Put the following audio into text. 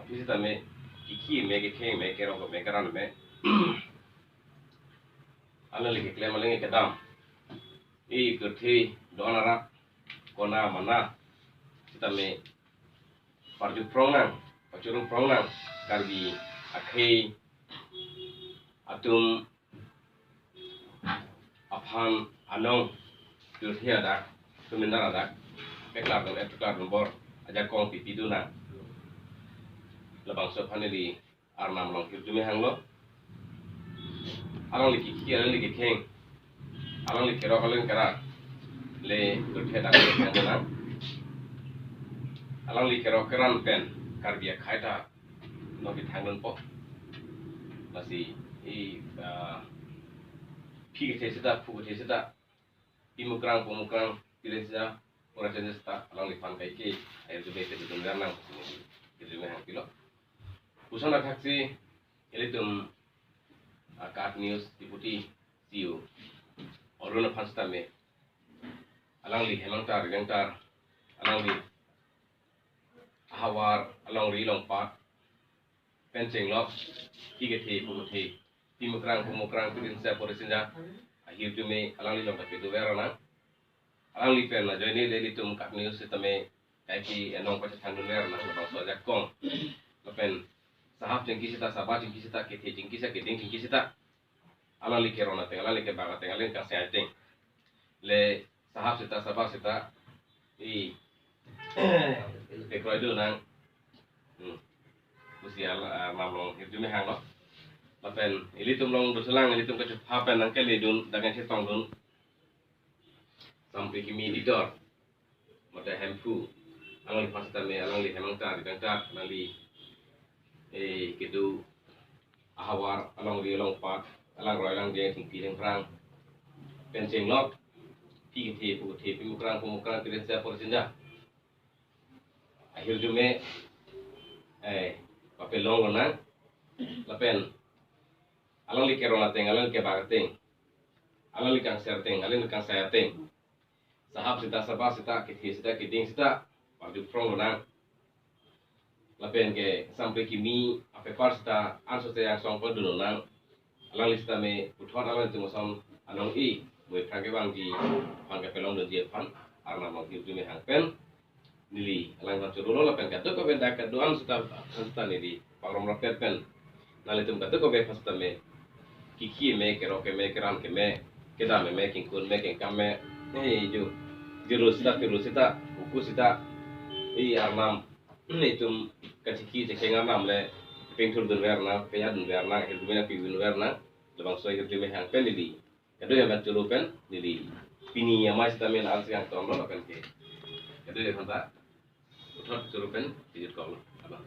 Visita me kiki me ke keng me ke ro me karan me ala le ke klem ale ke dam I ke thi donara kona mana kita me parju prongnang pacurung prongnang karbi akhe atum aphan anong turhia dak tumindara dak eklar dom eklar dom bor aja kong pipi duna labang so phaneli arnam long hirdume hanglo alang li kiki alang li keng alang li kero alang kara le turhia dak hangna alang li kero keran pen karbia khaita no bi thangon po masih pi ke sida pu ke sida imukrang pemukrang pilih sida orang jenis tak alang lipan kai ke air tu bete tu nang itu memang kilo usaha nak taksi ini tum kat news diputi siu orang nak pasta me alang li hemang tar alang li hawar alang li long pat pencing lok tiga thi pu thi imukrang pemukrang pilih sida porisinja akhir tu me alang li long kat itu verana alang li pen la joini le li tum kat news tame kai ki enong pa than ner na ba so ja kong la pen sahab jengki sita sabah jengki sita ke the jengki sa ke ding jengki sita alang li kerona te alang li ke baga te alang ka sa ting le sahab sita sabah sita I te kroi du nang usia mamlong hirju me hang lo la pen ili tum long du selang ili tum ka ha pen nang ke le dun dangan se tong dun sampai kimi di dor mata hempu alang li pasta me alang li hemang tar dangkat alang li gitu ahawar alang li long pat alang roi alang je ting pi prang pencing lok pi ke pu mukrang tiris sa porsinja akhir jume papel long na lapen alang li kerona teng alang ke bagateng alang li kang serteng alang li kang sayateng sahab sita sabah sita kithi sita kiting sita parju prong nang lapen ke sampai kimi ape par sita anso te yang song padu nang alang lista me uthon alang tu mosam anong I boy phage bang di phang ke pelong do je phan arna mang ki tu me hang pen nili alang ba churu lapen ka to ko ben dak doan sita nili pangrom rapet pen nali tum ka to ko be phasta me kiki me ke ro ke me keran ke me keda me king kun me king kame ju jurus sita buku sita arnam itum kaciki cekeng arnam le pengtur dun verna peya dun verna hirdumena pi dun verna lebang so hirdume hang pen di kado yang bat julu pen di pini ya mas tamen al siang tom lo pen ke kado yang hanta uthot julu pen di ko abang